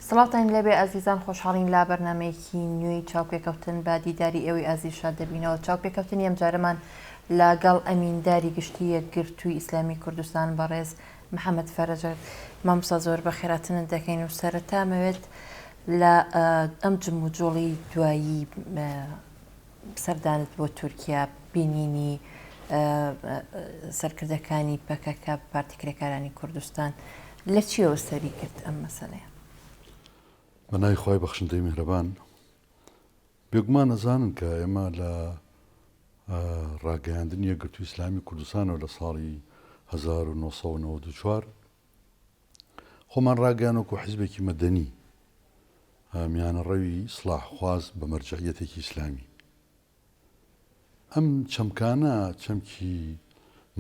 سڵاتان لەبێ ئازیزان خۆشحاڵین لا بەرنمەیەکی نوێی چاوپێکەوتن با دیداری ئێوەی ئازیشاد دەبینەوە. چاوپێکەوتنی ئەم جارەمان لەگەڵ ئەمینداری گشتی یەکگرتووی ئیسلامی کوردستان بەڕێز محەممەد فەرەجەر مامۆستا زۆر بە خێراتنت دەکەین و سەرەتامەوێت لە ئەم جم و جۆڵی دوایی سەردانت بۆ تورکیا بینینی سەرکردەکانی پەکەکە پارتیکرێکارانی کوردستان لە چیەوە سەری کرد ئەم مەسەلەیە؟ بەنای خۆی بەخشندەی میهرەبان بێگومان ئەزانن کە ئێمە لە ڕاگەیاندنی یەکگرتووی ئیسلامی کوردستانەوە لە ساڵی 1994 خۆمان ڕاگەیانوەکو حیزبێکی مەدەنی میانەڕەوی ئیسلاحخواز بە مەرجەعیەتێکی ئیسلامی. ئەم چەمکانە چەمکی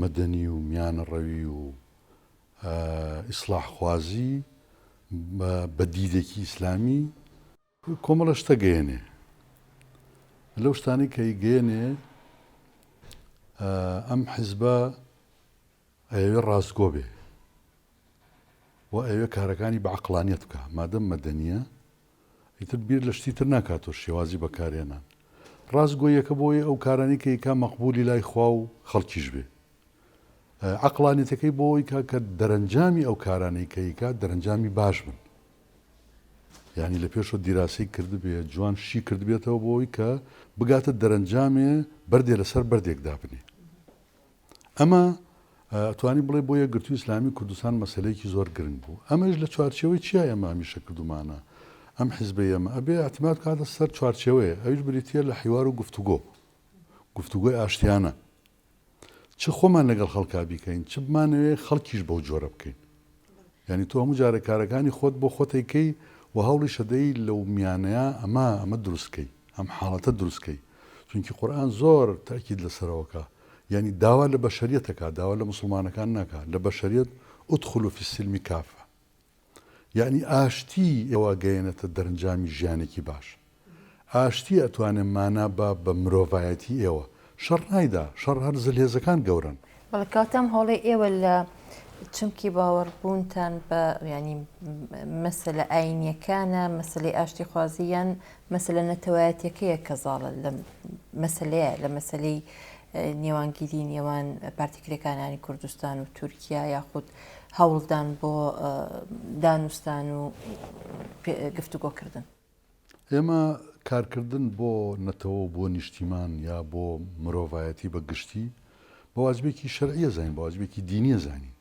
مەدەنی و میانەڕەوی و ئیسلاحخوازی بە دیدێکی ئیسلامی کۆمەڵە شتە گەیەنێ. لەو شتانی کە گەیەنێ ئەم حیزبە ئەوێ ڕاستگۆ بێ و ئەوێ کارەکانی بە عەقڵانیەت بکە، مادەم مەدەنیە ئیتر بیر لە شتی تر ناکاتەوە شێوازی بەکارهێنان. ڕاستگۆیەکە بۆیە ئەو کارانی کە ئیکا مەقبولی لای خوا و خەڵکیش بێ. عەقڵانیەتەکەی بۆەوەی کە دەرەنجامی ئەو کارانەی کە ئیکا دەرەنجامی باش بن. یعنی لە پێشەوە دیراسەی کردبێ جوان شی کردبێتەوە بۆەوەی کە بگاتە دەرەنجامێ بەردێ لەسەر بەردێکدا بنێ. ئەمە ئەتوانی بڵێ بۆ یەکگرتووی ئیسلامی کوردستان مەسەلەیەکی زۆر گرنگ بوو. ئەمەش لە چوارچێوەی چیە ئێمە هەمیشە کردومانە ئەم حیزبەی ئێمە ئەبێ ئەعتماد کاتە سەر چوارچێوەیە، ئەویش بریتیە لە حیوار و گفتوگۆی ئاشتیانە. چ خۆمان لەگەڵ خەڵکا بیکەین، چ بمانەوێ خەڵکیش بەو جۆرە بکەین. یعنی تۆ هەموو جارە کارەکانی خۆت بۆ خۆتەکەی و هەوڵی شەدەی لەو میانەیە ئەمە دروستکەی، ئەم حاڵەتە دروستکەی. چونکی قورئان زۆر تاکید لەسەرەوەکە، یعنی داوا لە بەشەریەتەکە، داوا لە مسلمانەکان ناکات، لە بەشەریەت ئودخولوا فی السلم کافە. یعنی ئاشتی ئێوە گەیەنێتە دەرەنجامی ژیانێکی باش. ئاشتی ئەتوانێت مانا بە مرۆڤایەتی ئێوە. شەڕ نایدا، شەڕ هەر زلهێزەکان گەورن. بەڵێ کاتەم هەوڵی ئێوە لە چمکی باوەڕبوونتان بە ینی مەسەلە ئاینیەکانە، مەسەلەی ئاشتی خوازیان مەسەلە نەتەوایەتیەکەیە کە زاڵە لە مەسەلەیە، لە مەسەلەی نێوانگیری نێوان پارتیکرێکارانی کوردستان و تورکیا یاخود هەوڵدان بۆ دانوستان و گفتوگۆکردن. ئێمە کارکردن بۆ نەتەوە بۆ نیشتیمان یا بۆ مرۆڤایەتی بە گشتی بە واجبێکی شەرعیە زانین، بە واجبێکی دینیە زانین.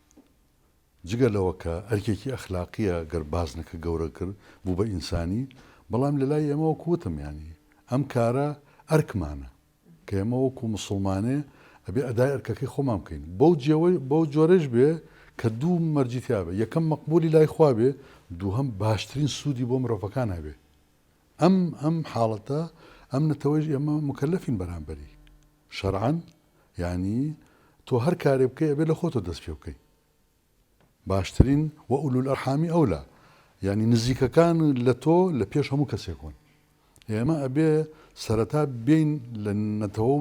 جگە لەوە کە ئەرکێکی ئەخلاقیە گەر بازنەکە گەورە کرد بوو بە ئینسانی، بەڵام لە لای ئێمە وەکوتم ینی ئەم کارە ئەرکمانە کە ئێمە وەکو مسلمانێ ئەبێ ئەدای ئەرکەکەی خۆمان بکەین. بەو جۆرەش بێ کە دوو مەرجیتیا بێ، یەکەم مەقبولی لای خوا بێ، دووهەم باشترین سوودی بۆ مرۆڤەکان هەبێ. ئەم حاڵەتە ئەم نەتەوەیش ئێمە مکەلەفین بەرامبەری شەرعەن. یعنی تۆ هەر کارێ بکەی ئەبێ لە خۆتۆ دەست پێ بکەی. باشترین و ئولو الئەرحامی ئەولا، یعنی نزیکەکان لە تۆ لە پێش هەموو کەسێکۆن. ئێمە ئەبێ سەرەتا بین لە نەتەوە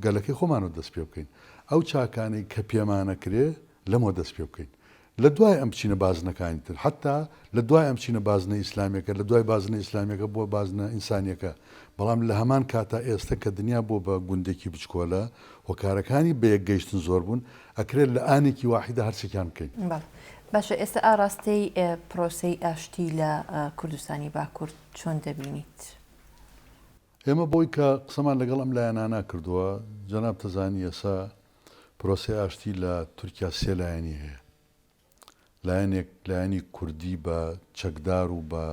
گەلەکەی خۆمانەوە دەست پێ بکەین. ئەو چاکانەی کە پێمانەکرێ لەمەوە دەست پێ بکەین. لە دوای ئەم بچینە بازنەکانی تر، حتا لە دوای ئەم بچینە بازنە ئیسلامیەکە، لە دوای بازنە ئیسلامیەکە بۆ بازنە ئینسانیەکە. بەڵام لە هەمان کاتا ئێستا کە دنیا بۆ بە گوندێکی بچکۆلە هۆکارەکانی بە یەکگەیشتن زۆر بوون، ئەکرێت لە ئانێکی واحیدە هەرچێکیان بکەین. باشە، ئێستا ئاراستەی پرۆسەی ئاشتی لە کوردستانی باکوور چۆن دەبینیت؟ ئێمە بۆی کە قسەمان لەگەڵ ئەم لایەنانە کردووە، جەناب تەزانی ئێستا پرۆسەی ئاشتی لە تورکیا سێ لایەنی هەیە. لایەنێک لایەنی کوردی بە چەکدار و بە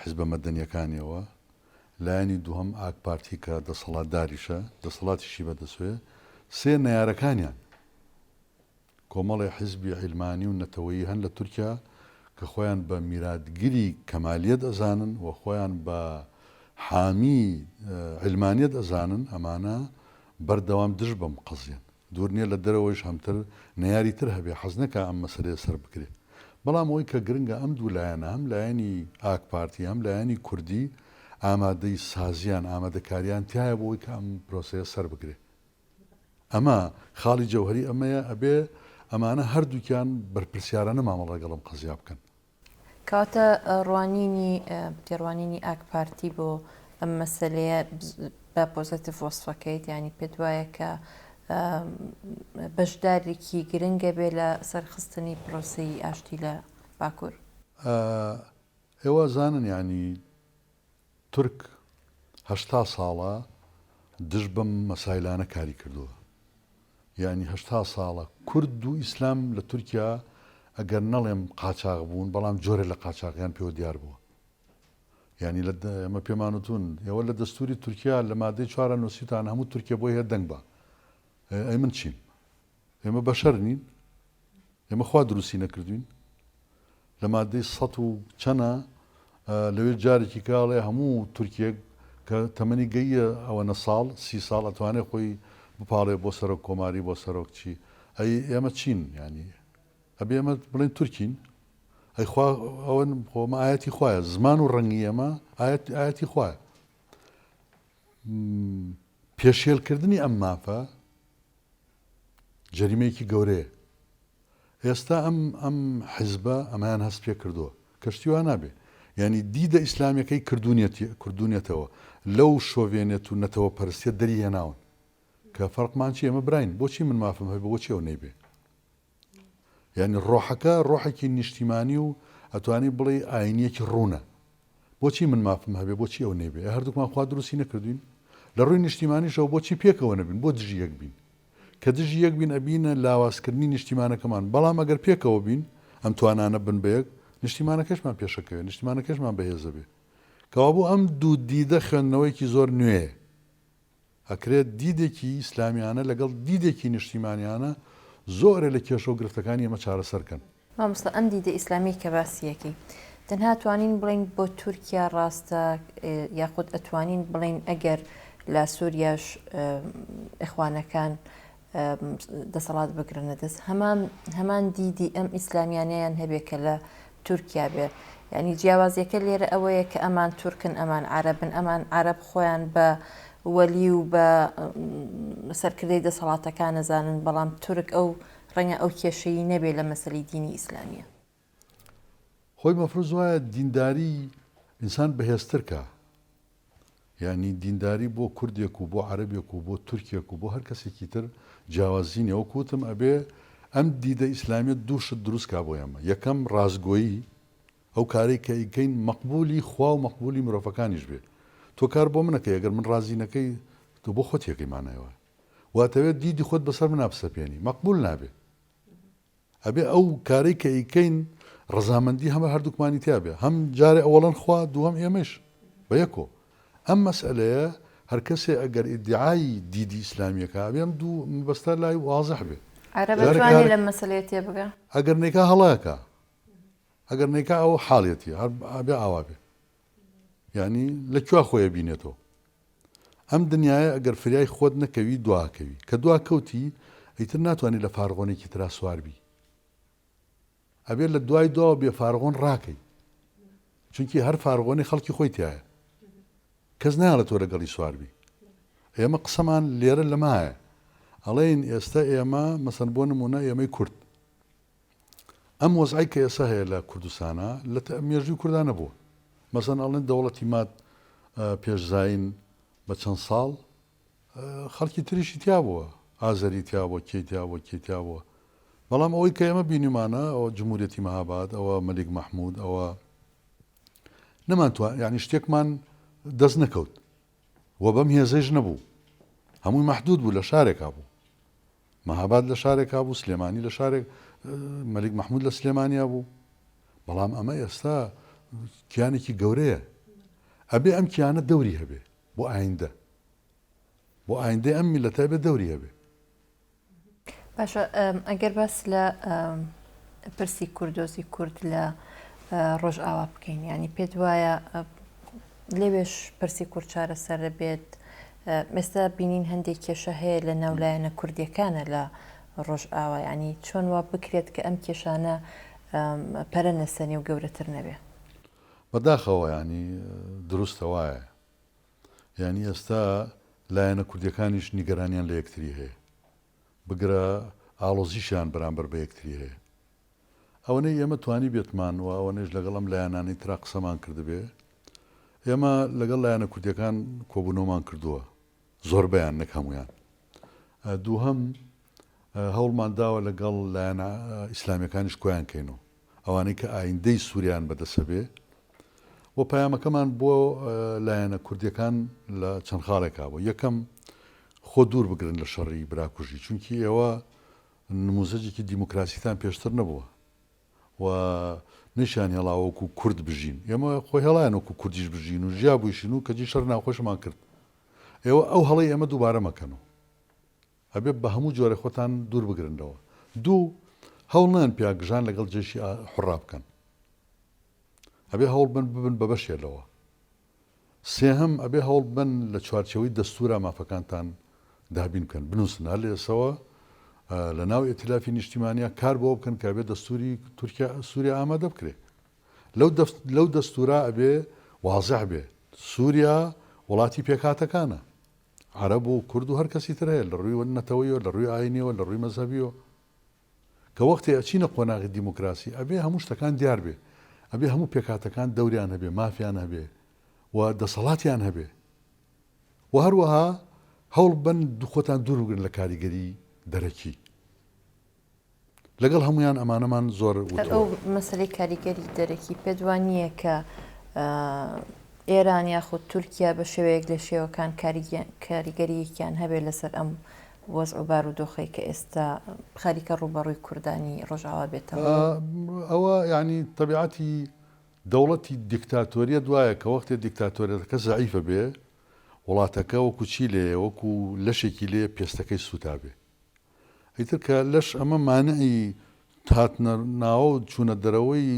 حیزبە مەدەنیەکانیەوە، لایەنی دووهەم ئاک پارتی کە دەسەڵاتداریشە، دەسەڵاتیشی بەدەسوێ، سێ نەیارەکانیان کۆمەڵی حیزبی عیلمانی و نەتەوەیی هەن لە تورکیا کە خۆیان بە میراتگیری کەمالیەت ئەزانن و خۆیان بە حامی عیلمانیەت ئەزانن. ئەمانە بەردەوام دژ بەم قەزیان. دوور نییە لە دەرەوەیش هەمتر نەیاری تر هەبێ، حەز نەکە ئەم مەسەلەیە سەر بکرێت. بەڵام ئەوەی کە گرنگە ئەم دوو لایەنە، هەم لایەنی ئاک پارتی هەم لایەنی کوردی، ئامادەی سازیان ئامادەکاریان تایە بۆی کە ئەم پرۆسەیە سەر بگرێت. ئەمە خاڵی جەوهەری ئەمەیە، ئەبێ ئەمانە هەردووکیان بەرپرسیارانە مامەڵە لەگەڵ ئەم قەزیا بکەن. کاتە تێڕوانینی ئاک پارتی بۆ ئەم مەسلەیە بە پۆزتیڤ وەصفەکەیت، ینی پێت وایە کە بەشدارێکی گرنگە بێ لە سەرخستنی پرۆسی ئاشتی لە باکوور. ئێوە زانن ینی تورک 80 ساڵە دژ بەم مەسایلانە کاری کردووە، ینی 80 ساڵە کورد و ئیسلام لە تورکیا ئەگەر نەڵێم قاچاق بوون بەڵام جۆرە لە قاچاقیان پێوە دیار بووە. ینی ئەمە پێمانوتون ئێوە لە دەستوری تورکیا لە مادەی 4 نووسیتان هەموو تورکیا بۆی هەر دەنگ بە ئەی من چیم؟ ئێمە بەشەر نین؟ ئێمە خوا دروستی نەکردوین؟ لە مادەی 100 و چەنە لەوێ جارێکی کاڵێ هەموو تورکیە کە تەمەنی گەیە ئەوەنە ساڵ 30 ساڵ ئەتوانێت خۆی بپاڵێ بۆ سەرۆک کۆماری بۆ سەرۆک چی ئەی ئێمە چین؟ ینی ئەبێ ئێمە بڵێن تورکین؟ ئەی ئەوە خۆمە ئاەتی خوایە، زمان و ڕەنگی ئێمە ئاەتی خوایە. پێشێلکردنی ئەم مافە جەریمەیەکی گەورەیە. ئێستا ئەم حیزبە ئەمایان هەست پێ کردووە کەشتی وان نابێ، ینی دیدە ئیسلامیەکەی کردوونێتەوە لەو شۆڤێنێت و نەتەوە پەرستێت دەری هێناون کە فەرقمان چی؟ ئەمە براین بۆچی من مافم هەبێ بۆچی ئەو نەیبێ؟ ینی ڕۆحەکە ڕۆحێکی نیشتیمانی و ئەتوانی بڵێ ئاینیەکی ڕوونە، بۆچی من مافم هەبێ بۆچی ئەو نەیبێ؟ هەردووکمان خوا دروستی نەکردوین لە ڕووی نیشتیمانیشەوە بۆچی پێکەوە نەبین؟ بۆ دژی یەک بین کە دژی یەک بین ئەبینە لاوازکردنی نیشتیمانەکەمان، بەڵام ئەگەر پێکەوە بین ئەم توانانە بن بەیەک نیشتیمانەکەشمان پێشەکەوێت، نیشتیمانەکەشمان بەهێزە بێ. کەوا بوو ئەم دوو دیدە خوێندنەوەیکی زۆر نوێیە، ئەکرێت دیدێکی ئیسلامیانە لەگەڵ دیدێکی نیشتیمانیانە زۆرە لە کێشە و گرفتەکانی ئەمە چارەسەرکەن. مامۆستا ئەم دیدە ئیسلامی کە باسیەکەی تەنها توانین بڵین بۆ تورکیا ڕاستە یاخود ئەتوانین بڵین ئەگەر لە سووریاش ئەخوانەکان دەسەڵات بگرنە دەست هەمان دیدی ئەم ئیسلامیانیان هەبێ کە لە تورکیا بێ، ینی جیاوازیەکە لێرە ئەوەیە کە ئەمان تورکن ئەمان عەرەبن، ئەمان عەرەب خۆیان بە وەلی و بە سەرکردەی دەسەڵاتەکان نەزانن، بەڵام تورک ئەو ڕەنگە ئەو کێشەی نەبێت لە مەسەلەی دینی ئیسلامیە. خۆی مەفروض وایە دینداری ئینسان بەهێزترکە، ینی دینداری بۆ کوردێک و بۆ عەرەبێک و بۆ تورکێک و بۆ هەر کەسێکی تر جیاوازینە. ئەو کوتم ئەبێ ئەم دیدە ئیسلامیت دووشت دروستکا بۆ ئێمە. یەکەم ڕازگۆیی ئەو کارێک کە ئیکەین مەقبولی خوا و مەقبولی مرۆڤەکانیش بێ. تۆ کار بۆ منەکەی ئەگەر من ڕازی نەکەی تۆ بۆ خۆت یەکەیمانەوە واتەوێت دیدی خۆت بەسەر من نابسەپێنی مەقبول نابێ. ئەبێ ئەو کارەی کە ئیکەین ڕەزامەندی هەمە هەردووکمانی تیا بێ، هەم جارێ ئەوەڵەن خوا دووەم ئێمەش بە یەکۆ. ئەم مەسئلەیە هەر کەسێ ئەگەر ئیدعای دیدی ئیسلامیەکە ئەبێ ئەم دوو مەبەستە لای واضح بێ. عەرەب ئەتوانێت لەم مەسەلەیە تێبگا؟ ئەگەر نێکا هەڵایەکە، ئەگەر نێکا ئەو حاڵێتی ئەبێ ئاوا بێ، ینی لەکوێ خۆیە بینێتەوە. ئەم دنیاە ئەگەر فریای خۆت نەکەوی دواکەوی، کە دواکەوتی ئیتر ناتوانانی لە فارغۆنێکی ترا سواربی، ئەبێت لە دوای دوا بێ فارغۆن ڕاکەی، چونکی هەر فارغۆنی خەڵکی خۆی تایە، کەس نایڵە تۆ لەگەڵی سواربی. ئێمە قسەمان لێرە لەمایە ئەڵێن ئێستا ئێمە مەسەن بۆ نمونە ئێمەی کورد ئەم وەزعی کە ئێستا هەیە لە کوردستانە لە مێژووی کوردان نەبووە. مەسەن ئەڵێن دەوڵەتی مات پێشزاین بە چەند ساڵ خەڵکی تریشی تیا بووە، ئازەری تیا بووە، کێی تیا بووە، کێی تیا بووە. بەڵام ئەوەی کە ئێمە بینیمانە ئەوە جمهوریەتی مەهاباد، ئەوە مەلیک مەحموود، ئەوە نەمانتوان ینی شتێکمان دەست نەکەوت وە بەم هێزەیش نەبوو، هەمووی مەحدود بوو، لە شارێکا بوو. مەهاباد لە شارێکا بوو، سلێمانی لە شارێک، مەلیک مەحموود لە سلێمانیا بوو. بەڵام ئەمە ئێستا کیانێکی گەورەیە، ئەبێ ئەم کیانە دەوری هەبێ بۆ ئایندە، بۆ ئایندەی ئەم میلەتە بێ دەوری هەبێ. باشە، ئەگەر باس لە پرسی کوردۆزی کورد لە ڕۆژئاوا بکەین، ینی پێت وایە لەوێش پرسی کورد چارەسەر دەبێت؟ ئێستا بینین هەندێک کێشە هەیە لە ناولایەنە کوردیەکانە لە ڕۆژئاوا، ینی چۆن وا بکرێت کە ئەم کێشانە پەرە نەسەنی و گەورەتر نەبێ؟ بەداخەوە ینی دروستە وایە، ینی ئێستا لایەنە کوردیەکانیش نیگەرانیان لە یەکتری هەیە، بگرە ئاڵۆزیشیان بەرامبەر بە یەکتری هەیە. ئەوەنەی ئێمە توانی بێتمان و ئەوەنەش لەگەڵ ئەم لایەنانی ترا قسەمان کردبێ ئێمە لەگەڵ لایەنە کوردیەکان کۆبوونەوەمان کردووە زۆر بەیان نەک هەمویان دووهەم هەوڵمان داوە لەگەڵ لایەنە ئیسلامیەکانیش کۆیان کەینەوە ئەوانەی کە ئایندەی سووریان بەدەسە بێ و پەیامەکەمان بۆ لایەنە کوردیەکان لە چەند خاڵێکا بوو یەکەم خۆ دوور بگرن لە شەڕی براکوژی چونکی ئێوە نموزەجێکی دیموکراسیتان پێشتر نەبووە و نیشان هێڵاوەکو کورد بژین ئێمە خۆی هێڵایەنەوەکو کوردیش بژین و ژیا بوویشین و کەجی شەر ناخۆشمان کرد ئێوە ئەو هەڵی ئێمە دووبارە مەکەنەوە ئەبێ بە هەموو جۆرە خۆتان دوور بگرنەوە دوو هەوڵ نان پیاگژان لەگەڵ جێشی حوڕا بکەن ئەبێ هەوڵ بن ببن بە بەشێلەوە سێهەم ئەبێ هەوڵ بن لە چوارچەوەی دەستورە مافەکانتان دابین بکەن بنووسن هەر لێسەوە لە ناو ئێتلافی نیشتیمانیا کار بۆ بکەن کە ئەبێ دەستوری تورکیا سووریا ئامادە بکرێ لەو دەستورا ئەبێ واضح بێ سووریا وڵاتی پێکاتەکانە عەرەب و کورد و هەر کەسی تر هەیە لە ڕووی نەتەوەیەوە لە ڕووی ئاینیەوە لە ڕووی مەزهەبیەوە کە وەختی ئەچینە قۆناغی دیموکراسی ئەبێ هەموو شتەکان دیار بێ ئەبێ هەموو پێکاتەکان دەوریان هەبێ مافیان هەبێ و دەسەڵاتیان هەبێ و هەروەها هەوڵ بن خۆتان دوور بگرن لە کاریگەری دەرەکی لەگەڵ هەمویان ئەمانەمان زۆر ئەو مەسلەی کاریگەری دەرەکی پێدوان نییە کە ئێران یاخود تورکیا بە شێوەیەک لە شێوەکان کاریگەریەکیان هەبێت لەسەر ئەم وەزع و بارودۆخی کە ئێستا خەریکە ڕوبەڕووی کوردانی ڕۆژاوا بێتەوە ئەوە یعنی تەبیعەتی دەوڵەتی دیکتاتۆریە دوایە کە وەختێ دیکتاتۆریەکە زەعیفە بێ وڵاتەکە وەکو چی لێ وەکو لەشێکی لێ پێستەکەی سوتا بێ ئیتر کە لەش ئەمە مانعی هاتنە ناوە و چوونە دەرەوەی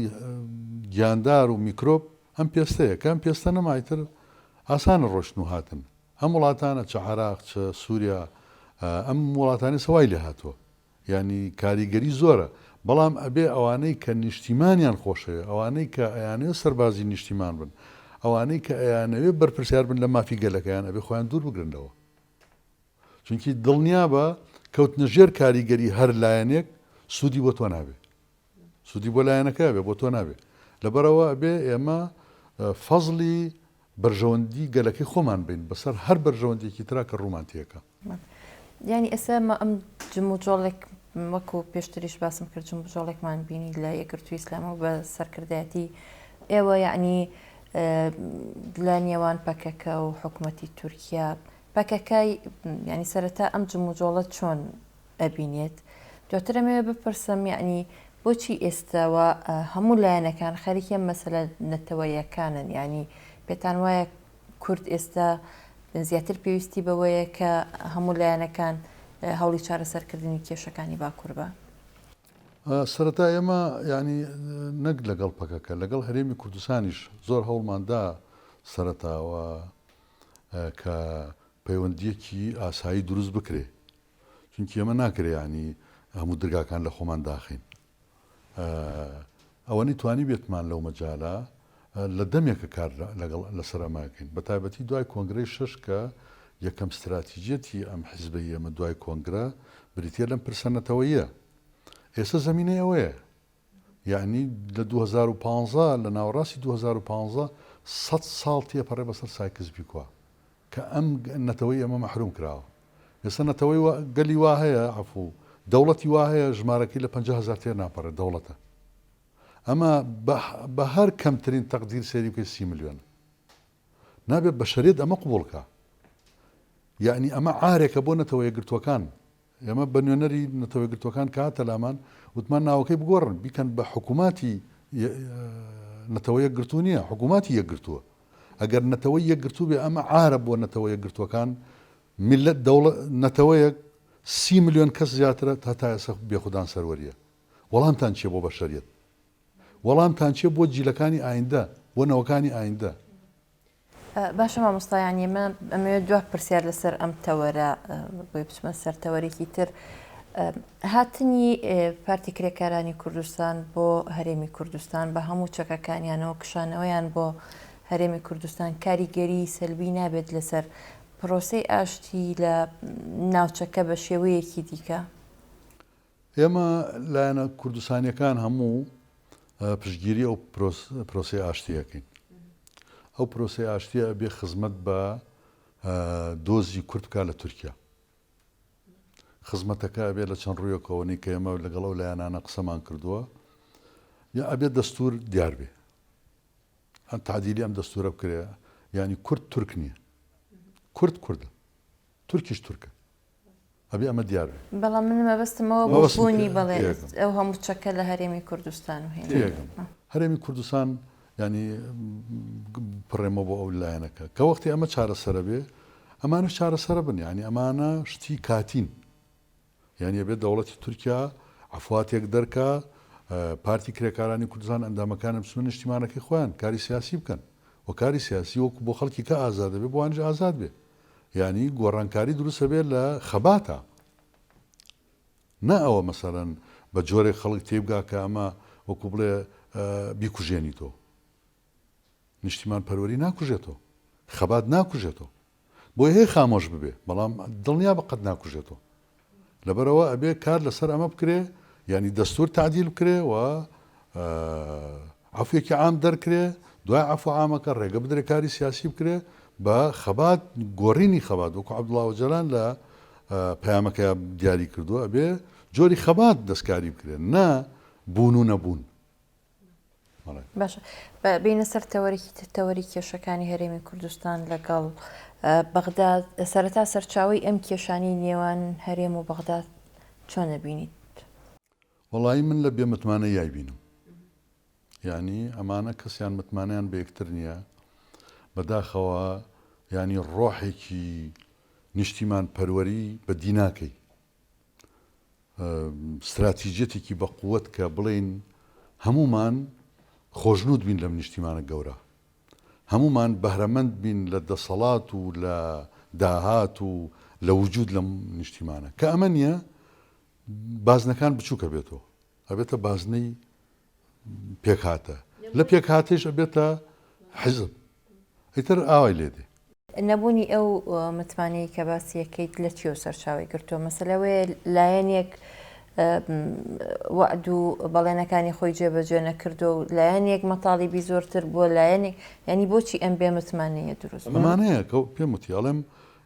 گیاندار و میکرۆب ئەم پێستەیە کە ئەم پێستە نەمایتر ئاسانە ڕۆشن و هاتن ئەم وڵاتانە چە عێراق چە سووریا ئەم وڵاتانی سەوای لێ هاتووە ینی کاریگەری زۆرە بەڵام ئەبێ ئەوانەی کە نیشتیمانیان خۆشەوێ ئەوانەی کە ئەیانەوێ سەربازی نیشتیمان بن ئەوانەی کە ئەیانەوێ بەرپرسیار بن لە مافی گەلەکەیان ئەبێ خۆیان دوور بگرنەوە چونکی دڵنیا بە کەوتنە ژێر کاریگەری هەر لایەنێک سوودی بۆ تۆ نابێ سوودی بۆ لایەنەکە بێ بۆ تۆ نابێ لەبەرەوە ئەبێ ئێمە فەزلی بەرژەوەندی گەلەکەی خۆمان بین بەسەر هەر بەرژەوەندێکی ترا کە ڕوومانتیەکە ینی ئێستا ئەم جموجۆڵێک وەکو پێشتریش باسم کرد جموجۆڵێکمان بینی لە یەکگرتووی ئیسلامە بە سەرکردایەتی ئێوە یعنی لە نێوان پەکەکە و حکوومەتی تورکیا پەکەکەی ینی سەرەتا ئەم جموجۆڵە چۆن ئەبینێت دواتر ئەمەوێ بپرسم یعنی بۆچی ئێستاوە هەموو لایەنەکان خەریکە مەسەلە نەتەوەیەکانن ینی پێتان وایە کورد ئێستا زیاتر پێویستی بەوەیە کە هەموو لایەنەکان هەوڵی چارەسەرکردنی کێشەکانی باکوور بە سەرەتا ئێمە ینی نەک لەگەڵ پەکەکە لەگەڵ هەرێمی کوردستانیش زۆر هەوڵماندا سەرەتاوە کە پەیوەندیەکی ئاسایی دروست بکرێ چونکی ئەمە ناکرێ ینی هەموو دەرگاکان لە خۆمان داخین ئەوەنی توانی بێتمان لەو مەجاالە لە دەمێکە کار لەگەڵ لەسەر ئەماکەین بە تایبەتی دوای کۆنگرەی شەش کە یەکەم استراتیژەتی ئەم حیزبەی ئەمە دوای کۆنگرە بریتە لەم پرسەنەتەوەیە ئێستا زمینە ئەوەیە یعنی لە 2015 لە ناوەڕاستی 2015 100 ساڵ تێپەڕێ بەسەر سایکس بیکووە کە ئەم نەتەوەی ئەمە مەحروم کراوە ئێستا نەتەوەی گەلی وا هەیە عفو دەوڵەتی وا هەیە ژمارەکەی لە 50,000 تێر ناپەڕێت دەوڵەتە ئەمە بە هەر کەمترین تەقدیر سێری بکەی 30 میلیۆن نابێت بە شەریعەت ئەمە قبوڵکە یعنی ئەمە عارێکە بۆ نەتەوە یەکگرتوەکان ئێمە بە نوێنەری نەتەوە یەکگرتوەکان کاتە لامان وتمان ناوەکەی بگۆڕن بیکەن بە حکووماتی نەتەوە یەکگرتو نییە حکووماتی یەکگرتووە ئەگەر نەتەوەی یەکگرتو بێ ئەمە عارە بۆ نەتەوە یەکگرتوەکان میلەت نەتەوەیەک 30 میلیۆن کەس زیاترە تا ئێستا بێخودان سەروەریە وەڵامتان چیە بۆ بەشەریەت وەڵامتان چیە بۆ جیلەکانی ئایندە بۆ نەوەکانی ئایندە باشە مامۆستایانی ئەمەوێت دوا پرسیار لەسەر ئەم تەوەرە بۆی بچمە سەر تەوەرێکی تر هاتنی پارتی کرێکارانی کوردستان بۆ هەرێمی کوردستان بە هەموو چەکەکانیانەوە کشانەوەیان بۆ هەرێمی کوردستان کاریگەری سەلبی نابێت لەسەر پرۆسەی ئاشتی لە ناوچەکە بە شێوەیەکی دیکە ئێمە لایەنە کوردستانیەکان هەموو پشتگیری ئەو پرۆسی ئاشتیەکەین. ئەو پرۆسی ئاشتیە بێ خزمەت بە دۆزی کورد بکات لە تورکیا. خزمەتەکە ئەبێ لە چەند ڕوویەکەوەنی کە ئێمە لەگەڵ ئەو لایەنانە قسەمان کردووە، یا ئەبێ دەستور دیار بێ. ئەم تعدیلی ئەم دەستورە بکرێ، ینی کورد تورک نییە. کورد کوردە، تورکیش تورکە. ئەبێ ئەمە دیار بێ. بەڵام من مەبەستمەوە بۆ بوونی بڵێ ئەو هەموو چەکە لە هەرێمی کوردستان و هێنا. هەرێمی کوردستان ینی پڕێمە بۆ ئەو لایەنەکە کە وەختی ئەمە چارەسەرە بێ، ئەمانش چارەسەرە بن، ینی ئەمانە شتی کاتین. یعنی ئەبێت دەوڵەتی تورکیا عفواتێک دەرکە، پارتی کرێکارانی کوردستان ئەندامەکانم بچنە نیشتیمانەکەی خۆیان کاری سیاسی بکەن، و کاری سیاسی وەکو بۆ خەڵکی کە ئازادە بێ بۆوانش ئازاد بێ. ینی گۆڕانکاری دروستە بێت لە خەباتە، نا ئەوە مەسەرەن بە جۆرێک خەڵک تێبگا کە ئەمە وەکو بڵێ بیکوژێنیتەوە. نیشتیمان پەروەری ناکوژێتەوە، خەبات ناکوژێتەوە، بۆی هەیە خامۆش ببێ، بەڵام دڵنیا بەقەت ناکوژێتەوە. لەبەرەوە ئەبێ کار لەسەر ئەمە بکرێ، ینی دەستور تعدیل بکرێ و عفوێکی عام دەرکرێ، دوای عفو عامەکە ڕێگە بدرێ کاری سیاسی بکرێ بە خەبات، گۆڕینی خەبات وەکو عەبدوڵڵا ئۆجەلان لە پەیامەکە دیاری کردووە، ئەبێ جۆری خەبات دەستکاری بکرێ، نا بوون و نەبوون. باشە، بینە سەر تەوەری کێشەکانی هەرێمی کوردستان لەگەڵ بەغداد، سەرەتا سەرچاوی ئەم کێشانی نێوان هەرێم و بەغداد چۆنە بینیت؟ وەڵی من لە بێ متمانە یای بینم. ینی ئەمانە کەسیان متمانیان بە یەکتر نییە، بەداخەوە ینی ڕۆحێکی نیشتیمان پەروەری بە دیناکەی، استراتیجەتێکی بە قووەت کە بڵێن هەمومان خۆشنود بین لەم نیشتیمانە گەورە، هەمومان بەهرەمەند بین لە دەسەڵات و لە داهات و لە وجود لەم نیشتیمانە، کە ئەمە نییە بازنەکان بچووکە بێتەوە، ئەبێتە بازنەی پێکهاتە، لە پێکهاتێش ئەبێتە حیزب، ئیتر ئاوای لێدێ. نەبوونی ئەو متمانەی کە باسیەکەیت لە چی و سەرچاوی گرتووە؟ مەسەلەوەی لایەنێک وعد و بەڵێنەکانی خۆی جێبەجێ نەکردو و لایەنێک مەتاڵیبی زۆرتر بۆ لایەنێک، ینی بۆچی ئەم بێ متمانەیە دروست ئەمانەیە کە پێم وتی ئەڵێم،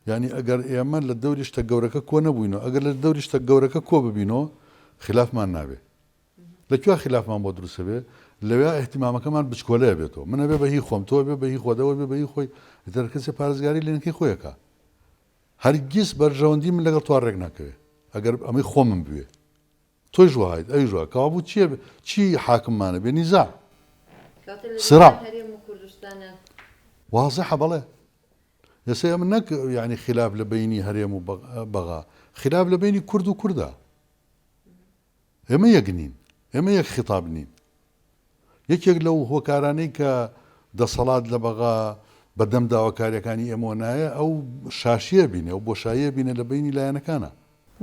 ینی ئەگەر ئێمە لە دەوری شتە گەورەکە کۆ نەبووینەوە، ئەگەر لە دەوری شتە گەورەکە کۆ ببینەوە خلافمان نابێ. لەکوێ خلافمان بۆ دروستە بێ؟ لەوێ احتیمامەکەمان بچکۆلەیە بێتەوە، منە بێ بەهی خۆم، تۆ بێ بەهی خۆدەوە، بێ بەهی خۆی، ئیتر کەسێ پارێزگاری لێنەکەی خۆیەکە. هەرگیز بەرژەوەندی من لەگەڵ تۆ ڕێک ناکەوێ ئەگەر ئەمەی خۆمم بوێ، تۆی ژوهایت ئەوی ژوە کەوابوو چی حاکممانە بێ؟ نیزاع، صراع، واضحە. بەڵێ ئێستا ئەمە نەک ینی خلاف لە بینی هەرێم و بەغا، خلاف لە بینی کورد و کوردە. ئێمە یەک نین، ئێمە یەک خیتاب نین. یەکێک لەو هۆکارانەی کە دەسەڵات لە بەغا بەدەم داواکاریەکانی ئێمە نایە، ئەو شاشیە بینێ، ئەو بۆشاییە بینێ لە بینی لایەنەکانە.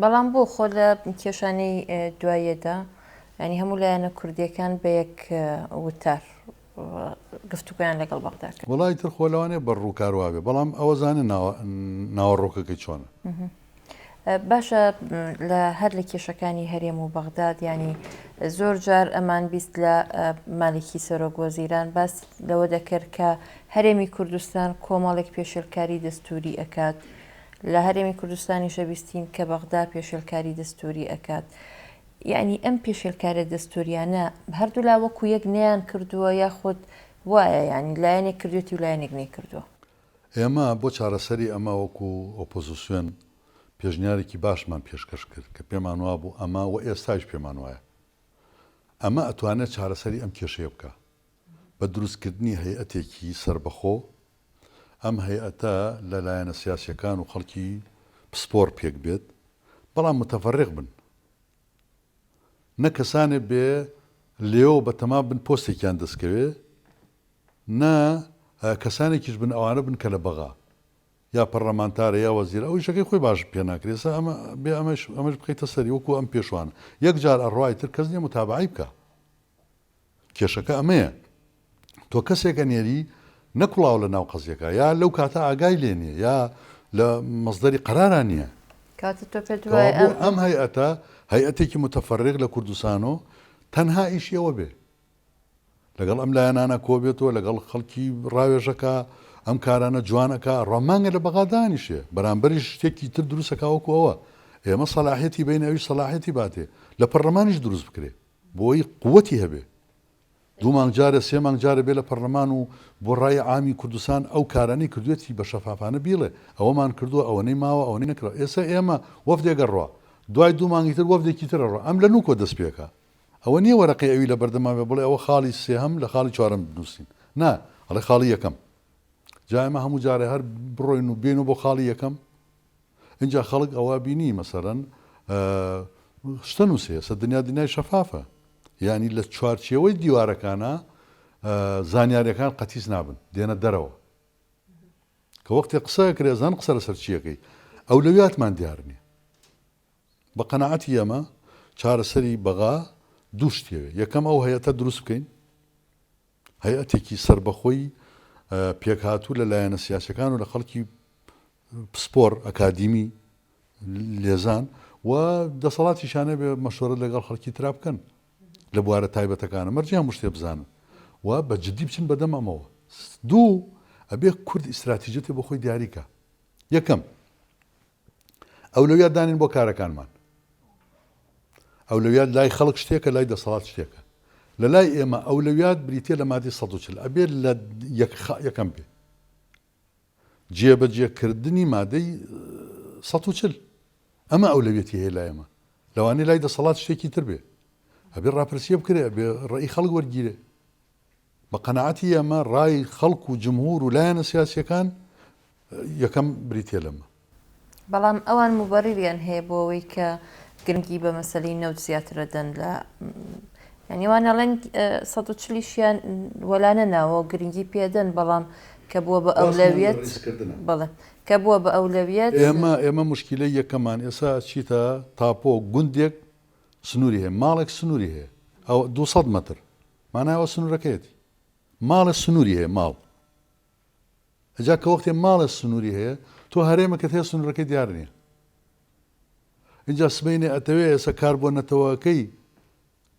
بەڵام بۆ خۆ لە کێشانەی دواییەدا، ینی هەموو لایەنە کوردیەکان بە یەک وتار گفتوگویان لەگەڵ بەغداکە. وڵای تر خۆ لەوانێ بە ڕووکاروا بێ، بەڵام ئەوە زانێ ناوەڕۆکەکەی چۆنە. باشە، لە هەر لە کێشەکانی هەرێم و بەغداد، ینی زۆر جار ئەمان بیست لە مالکی سەرۆک وەزیران باس لەوە دەکرد کە هەرێمی کوردستان کۆمەڵێک پێشێلکاری دەستوری ئەکات، لە هەرێمی کوردستانی شەبیستین کە بەغدا پێشێلکاری دەستوری ئەکات. یعنی ئەم پێشێلکارە دەستوریانە هەردوو لا وەکو یەک نەیان کردووە، یاخود وایە ینی لایەنێک کردوێتی و لایەنێک نەیکردووە. ئێمە بۆ چارەسەری ئەمە وەکو ئۆپۆزیسیۆن پێشنیارێکی باشمان پێشکەش کرد کە پێمان وا بوو ئەمە و ئێستاش پێمان وایە ئەمە ئەتوانێت چارەسەری ئەم کێشەیە بکە بە دروستکردنی هەیئەتێکی سربەخۆ. ئەم هەیئەتە لەلایەنە سیاسیەکان و خەڵکی پسپۆر پێک بێت، بەڵام متەفەرق بن، نە کەسانێ بێ لێەوە بە تەمام بن پۆستێکیان دەستکەوێ، نە کەسانێکیش بن ئەوانە بن کە لە بەغا یا پەرلەمانتارە یا وەزیرە، ئەوی شەکەی خۆی باش پێ ناکرێسە ئەمە بێ ئەمەش بخەیتە سەری وەکو ئەم پێشوان یەک جار ئەڕوای تر کەس نییە متابعی بکە. کێشەکە ئەمەیە، تۆ کەسێکە نێری نەکوڵاو لە ناو قەزیەکە، یا لەو کاتە ئاگای لێ نییە، یا لە مەزدەری قەراران نییە. ئەم هەیئەتە هەیئەتێکی متەفەرق لە کوردستانەوە تەنها ئیشی ئەوە بێ لەگەڵ ئەم لایەنانە کۆبێتەوە لەگەڵ خەڵکی ڕاوێژەکە ئەم کارانە جوانەکە ڕۆمانگە لە بەغادانیشێ بەرامبەری شتێکی تر دروستەکەوەکو ئەوە ئێمە سەلاحەتی بین ئەوی سەلاحەتی باتێ لە پەرلەمانیش دروست بکرێ بۆی قووەتی هەبێ دوو مانگجارە سێ مانگجارە بێ لە پەرلەمان و بۆ ڕای عامی کوردستان ئەو کارانەی کردوێتی بە شەفافانە بیڵێ ئەوەمان کردووە ئەوەنەی ماوە ئەوەی نەکرا ئێستا ئێمە وەفدێگە ڕوا دوای دوو مانگی تر وەفدێکی ترە ڕوا ئەم لە نوکۆ دەست پێکە ئەوە نییە وەرەقی ئەوی لە بەردەما بێ بڵێ ئەوە خاڵی سێهەم لە خاڵی چوارەم بنووسین نا ئەڵێ خاڵی یەکەم جا ئێمە هەموو جارێ هەر بڕۆین و بێن و بۆ خاڵی یەکەم اینجا خەڵک ئەوە بینی مەسەرەن شتە نووسێ سە دنیای شەفافە یعنی لە چوارچێوەی دیوارەکانە زانیاریەکان قەتیس نابن دێنە دەرەوە کە وەختی قسە کرێزان قسە لەسەر چیەکەی ئەولەویاتمان دیار نییە بە قەناعەتی ئەمە چارەسەری بەغا دوو شتێوێ یەکەم ئەو هەیەتە دروست بکەین هەیەتێکی سربەخۆی پێکهاتوو لە لایەنە سیاسەکان و لە خەڵکی پسپۆر ئەکادیمی لێزان و دەسەڵاتیشانە بێ مەشوەرە لەگەڵ خەڵکی ترا بکەن لە بوارە تایبەتەکانە مەرجی هەموو شتێ بزانن و بە جددی بچن بەدەم ئەمەوە دوو ئەبێ کورد ئیستراتیژێتی بۆ خۆی دیاریکە یەکەم ئەولەویات دانین بۆ کارەکانمان ئەولەویات لای خەڵک شتێکە لای دەسەڵات شتێکە لە لای ئێمە ئەولەویات بریتێ لە مادەی 140 ئەبێ لە یەکەم بێ جێبەجێکردنی مادەی 140 ئەمە ئەولەویەتی هەیە لای ئێمە لەوانەیە لای دەسەڵات شتێکی تر بێ ئەبێ ڕاپرسیە بکرێ ئەبێ ڕێی خەڵک وەرگیرێ بە قەناعەتی ئەمە ڕای خەڵک و جمهور و لایەنە سیاسیەکان یەکەم بریتێ لەمە بەڵام ئەوان موبەریان هەیە بۆ ئەوەی کە گرنگی بە مەسەلەی نەوت زیاترە دەن لە یعنیوانەڵێن 140شیان وەلانە ناوە گرنگی پێدەن بەڵام کە بووە بە ئەولەویەت بڵێ کە بووە بە ئەولەویەت ئێمە مشکلەی یەکەمان ئێستا چیتە تاپۆ گوندێک سنووری هەیە ماڵێک سنووری هەیە ئەو 200 متر مانایەوە سنوورەکەیەتی ماڵە سنووری هەیە ماڵ ئەجا کە وەختێ ماڵە سنووری هەیە تۆ هەرێمەکەت هەیە سنوورەکەی دیار نییە اینجا سبەینێ ئەتەوێ ئێستا کار بۆ نەتەوەکەی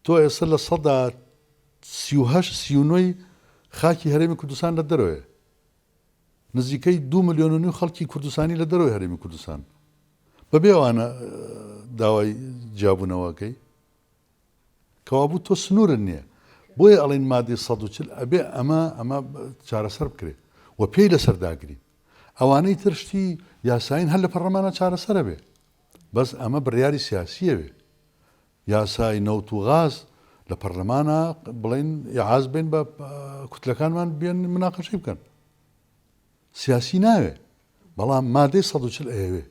تۆ ئێستا لە 1939 خاکی هەرێمی کوردستان لە دەرەوەیە نزیکەی 2 ملیۆن و خەڵکی کوردستانی لە دەرەوەی هەرێمی کوردستان بەبێ ئەوانە داوای جیابوونەوەکەی کەوابوو تۆ سنوورن نییە بۆیە ئەڵێن مادەی 140 ئەبێ ئەمە چارەسەر بکرێت و پێی لەسەر داگرین ئەوانەی ترشتی یاساین هەر لە پەرلەمانە چارەسەرە بێ بەس ئەمە بڕیاری سیاسیە بێ یاسای نەوت و غاز لە پەرلەمانە بڵێن یاعاز بێن بە کوتلەکانمان بێن مناقەشەی بکەن سیاسی ناوێ بەڵام مادەی 140 ئەوێ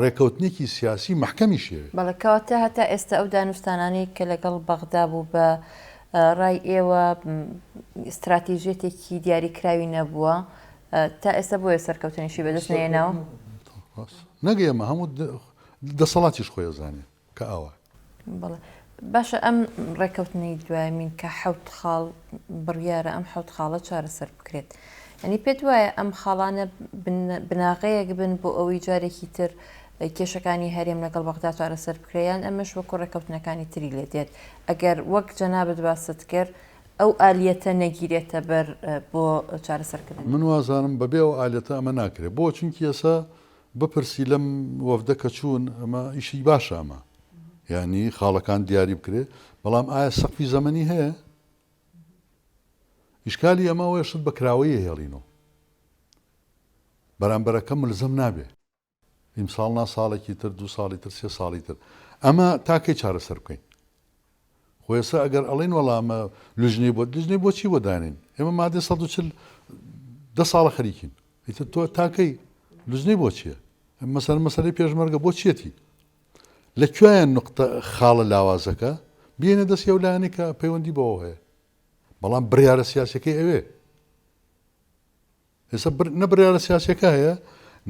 ڕێکەوتنێکی سیاسی محکەمی شێوێ بەڵکەواتە هەتا ئێستا ئەو دانوستانانی کە لەگەڵ بەغدا بوو بە ڕای ئێوە استراتیژێتێکی دیاریکراوی نەبووە تا ئێستا بۆیە سەرکەوتنیشی بەدەست نێناوە نەگەیەمە هەموو دەسەڵاتیش خۆی زانێ کە ئەوە بەڵێ باشە ئەم ڕێکەوتنی دوایمین کە حەوت خاڵ بڕیارە ئەم حەوت خاڵە چارەسەر بکرێت ئەنی پێت وایە ئەم خاڵانە بناغەیەک بن بۆ ئەوەی جارێکی تر کێشەکانی هەرێم لەگەڵ بەغدا چارەسەر بکرێیان ئەمەش وەکو ڕێکەوتنەکانی تری لێ دێت ئەگەر وەک جەنابەت باست کرد ئەو ئالیەتە نەگیرێتە بەر بۆ چارەسەرکردن من وازانم بەبێ ئەو ئالێتە ئەمە ناکرێت بۆ چونکی ئێستا بپرسی لەم وەفدە کە چوون ئەمە ئیشی باشە ئەمە یعنی خاڵەکان دیاری بکرێت بەڵام ئایا سەقفی زەمەنی هەیە ئیشکالی ئەمە وەیە شت بەکراوەیە هێڵینەوە بەرامبەرەکە ملزەم نابێ ئیمساڵنا ساڵێکی تر 2 ساڵی تر 3 ساڵی تر ئەمە تاکەی چارەسەر بکەین خۆ ئێستا ئەگەر ئەڵێن وەڵامە لژنەی بۆچی بۆ دانین ئێمە مادەی 140 10 ساڵە خەریکین ئیتر تۆ تاکەی لژنەی بۆ چییە مەسەلەی پێشمەرگە بۆ چیەتی لەکوێیان نقطە خاڵە لاوازەکە بێنە دەستی ئەو لایەنێ کە پەیوەندی بەوە هەیە بەڵام بڕیارە سیاسەکەی ئەوێ ئێستا نە بڕیارە سیاسەکە هەیە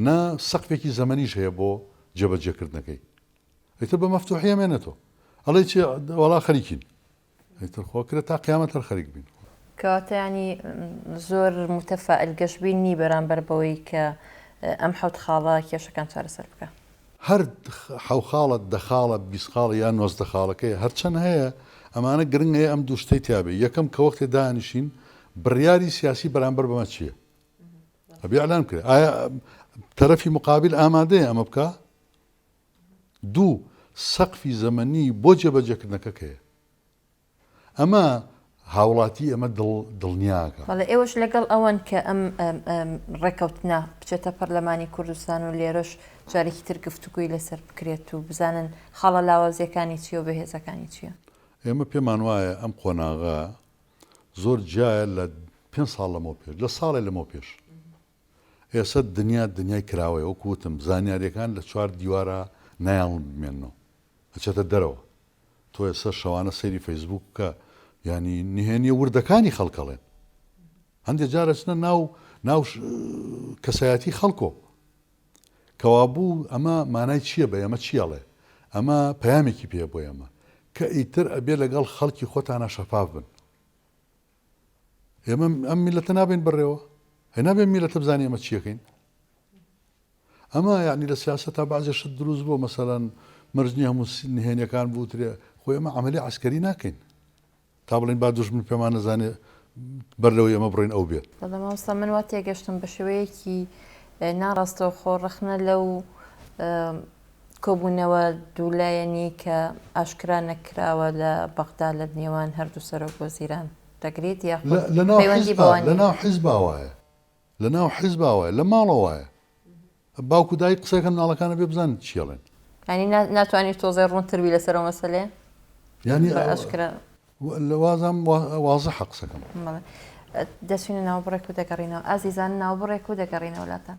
نە سەقفێکی زەمەنیش هەیە بۆ جێبەجێکردنەکەی ئیتر بە مەفتوحی ئەمێنێتەوە ئەڵێ چی وەڵا خەریکین ئیتر خۆکرێت تا قیامەت هەر خەریک بین کەواتە ینی زۆر متەفائل گەشتبین نی بەرامبەر بەوەی کە ئەم حەوت خاڵە کێشەکان چارەسەر بکە هەر حەوخاڵت دەخاڵە بیسخاڵە یان نۆزدە خاڵەکەی هەرچەند هەیە ئەمانە گرنگ هەیە ئەم دوو شتەی تیاابێ یەکەم کە وەختێ دانیشین بڕیاری سیاسی بەرامبەر بەمە چییە؟ ئەبێ ئەلان کرێ ئایا تەرەفی مقابل ئامادەیە ئەمە بکە؟ دوو سەقفی زەمەنی بۆ جێبەجێکردنەکەکەیە ئەمە هاوڵاتی ئەمە دڵنیاکە بەڵێ ئێوەش لەگەڵ ئەوەن کە ئەم ڕێکەوتنە بچێتە پەرلەمانی کوردستان و لێرەش جارێکی تر گفتوگوی لەسەر بکرێت و بزانن خاڵە لاوازیەکانی چیە و بەهێزەکانی چییە؟ ئێمە پێمان وایە ئەم قۆناغا زۆر جایە لە 5 ساڵ لەمەوە پێش لە ساڵێ لەمەوە پێش ئێستا دنیای کراوەیە وەکو وتم زانیاریەکان لە 4 دیوارە نایان بمێنەوە ئەچێتە دەرەوە تۆ ئێستا شەوانە سەیری فەیسبوک بکە ینی نهێنیە وردەکانی خەڵکەڵێن هەندێک جارەچنە ناو کەسایەتی خەڵکۆ کەوابوو ئەمە مانای چییە بە ئەمە چیاڵێ ئەمە پەیامێکی پێ بۆ ئێمە کە ئیتر ئەبێ لەگەڵ خەڵکی خۆتانە شەفاف بن ئێمە ئەم میلەتە نابێن بڕێەوە هەی نابێن میلەتە بزانانی ئەمە چیەکەین ئەمە یعنی لە سیاست تا بازێشت دروست بۆ مەسەلاً مەرجنی هەموو نهێنیەکان بوترێ خۆی ئەمە عملی عسکەری ناکەین تا بڵین با دوژمن پێمان نەزانێ بەر لەوەی ئەمە بڕین ئەو بێت مامۆستا من وا تێگەشتم بە شێوەیەکی ناڕاستەوە خۆڕەخنە لەو کۆبوونەوە دوولایەنی کە ئاشکرا نەکراوە لە بەغدا لە نێوان هەردوو سەرۆک وەزیران دەگرێت لەناو حیزباوایە لەناو حیزباوایە لە ماڵەوە وایە باوکو دای قسەکە مناڵەکانە بێ بزانن چیڵێن ینی ناتوانانی تۆزای ڕوونتربی لەسەرەوە مەسەلێ ینی ئاشکرا لە وازم وازەحە قسەکەم دەچینە ناوبڕێک و دەگەڕینەوە ئازیزان ناوبڕێک و دەگەڕینەوە لاتە